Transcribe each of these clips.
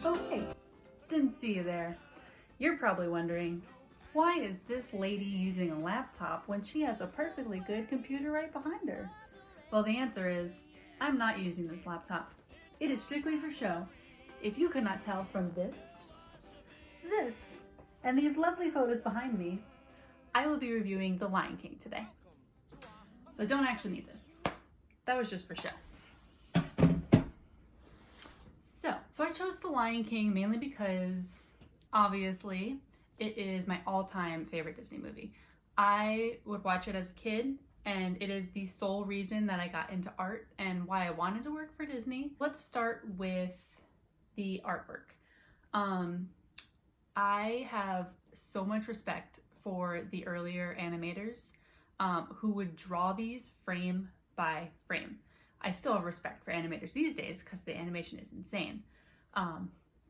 Oh, hey, didn't see you there. You're probably wondering, why is this lady using a laptop when she has a perfectly good computer right behind her? Well, the answer is, I'm not using this laptop. It is strictly for show. If you could not tell from this, and these lovely photos behind me, I will be reviewing The Lion King today. So I don't actually need this. That was just for show. So I chose The Lion King mainly because, obviously, it is my all-time favorite Disney movie. I would watch it as a kid, and it is the sole reason that I got into art and why I wanted to work for Disney. Let's start with the artwork. I have so much respect for the earlier animators who would draw these frame by frame. I still have respect for animators these days because the animation is insane.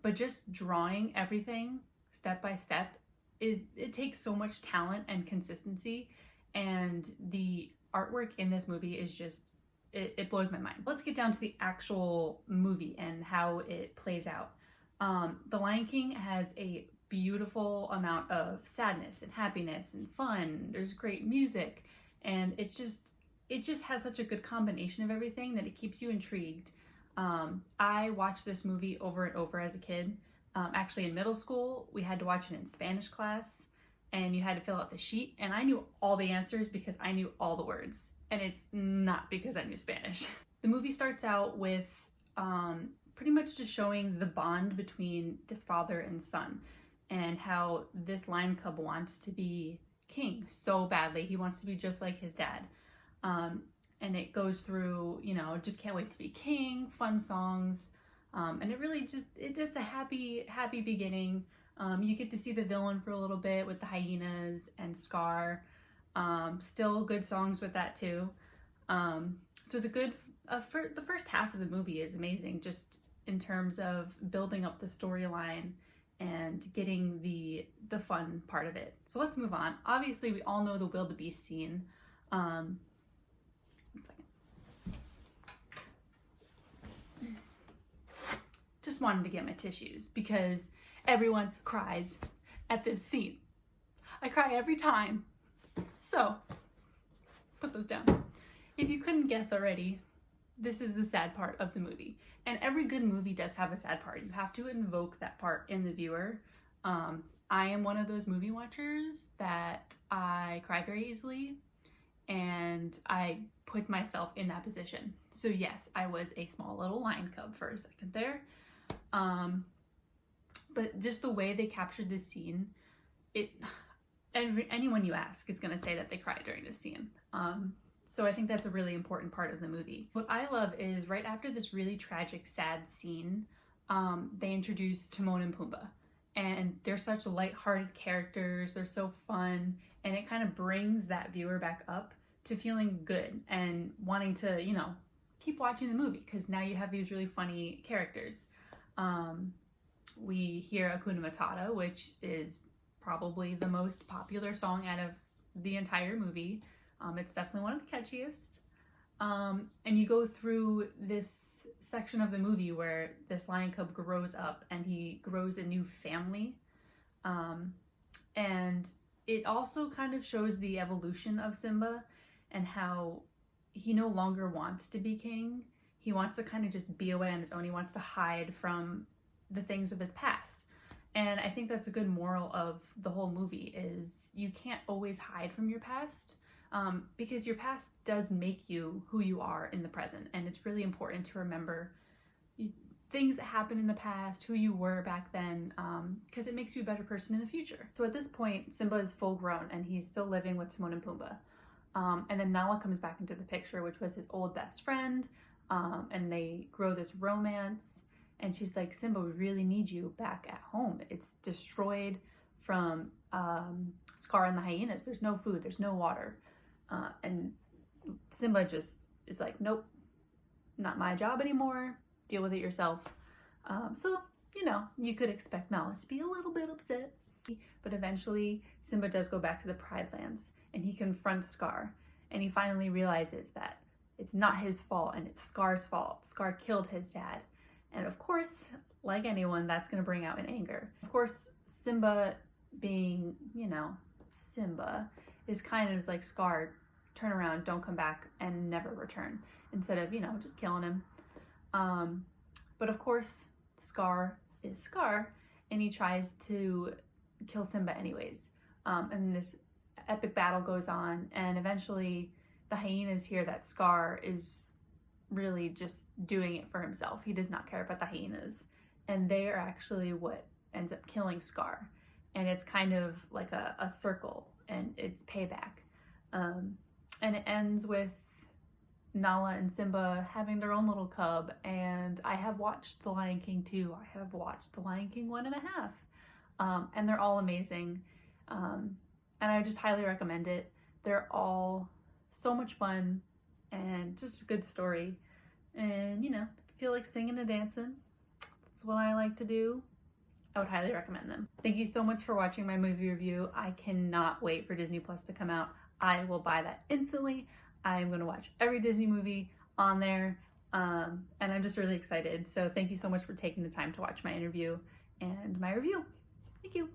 But just drawing everything step by step, it takes so much talent and consistency, and the artwork in this movie is just, it blows my mind. Let's get down to the actual movie and how it plays out. The Lion King has a beautiful amount of sadness and happiness and fun. There's great music, and it just has such a good combination of everything that it keeps you intrigued. I watched this movie over and over as a kid. Actually, in middle school, we had to watch it in Spanish class, and you had to fill out the sheet, and I knew all the answers because I knew all the words, and it's not because I knew Spanish. The movie starts out with pretty much just showing the bond between this father and son, and how this lion cub wants to be king so badly. He wants to be just like his dad. And it goes through, just can't wait to be king, fun songs. And it really just, it's a happy beginning. You get to see the villain for a little bit with the hyenas and Scar. Still good songs with that too. So the first half of the movie is amazing, just in terms of building up the storyline and getting the fun part of it. So let's move on. Obviously, we all know the wildebeest scene. One second. Just wanted to get my tissues because everyone cries at this scene. I cry every time. So, put those down. If you couldn't guess already, this is the sad part of the movie. And every good movie does have a sad part. You have to invoke that part in the viewer. I am one of those movie watchers that I cry very easily, and I put myself in that position. So yes, I was a small little lion cub for a second there. But just the way they captured this scene, anyone you ask is going to say that they cried during this scene. So I think that's a really important part of the movie. What I love is right after this really tragic, sad scene, they introduce Timon and Pumbaa. And they're such light-hearted characters, they're so fun, and it kind of brings that viewer back up to feeling good and wanting to, keep watching the movie because now you have these really funny characters. We hear Hakuna Matata, which is probably the most popular song out of the entire movie. It's definitely one of the catchiest. And you go through this section of the movie where this lion cub grows up and he grows a new family. And it also kind of shows the evolution of Simba and how he no longer wants to be king. He wants to kind of just be away on his own. He wants to hide from the things of his past. And I think that's a good moral of the whole movie is you can't always hide from your past. Because your past does make you who you are in the present, and it's really important to remember things that happened in the past, who you were back then, because it makes you a better person in the future. So at this point, Simba is full grown, and he's still living with Timon and Pumbaa. And then Nala comes back into the picture, which was his old best friend, and they grow this romance, and she's like, Simba, we really need you back at home. It's destroyed from Scar and the hyenas. There's no food, there's no water. And Simba just is like, nope, not my job anymore. Deal with it yourself. So, you could expect Nala to be a little bit upset. But eventually, Simba does go back to the Pride Lands, and he confronts Scar. And he finally realizes that it's not his fault, and it's Scar's fault. Scar killed his dad. And of course, like anyone, that's going to bring out an anger. Of course, Simba being, you know, Simba, is kind of like Scar, turn around, don't come back, and never return, instead of, you know, just killing him. But of course, Scar is Scar, and he tries to kill Simba anyways. And this epic battle goes on, and eventually the hyenas hear that Scar is really just doing it for himself. He does not care about the hyenas, and they are actually what ends up killing Scar. And it's kind of like a circle, and it's payback. And it ends with Nala and Simba having their own little cub, and I have watched The Lion King 2. I have watched The Lion King 1.5, and they're all amazing, and I just highly recommend it. They're all so much fun, and just a good story, and, you know, if you feel like singing and dancing, that's what I like to do, I would highly recommend them. Thank you so much for watching my movie review. I cannot wait for Disney Plus to come out. I will buy that instantly. I'm going to watch every Disney movie on there, and I'm just really excited. So thank you so much for taking the time to watch my interview and my review. Thank you.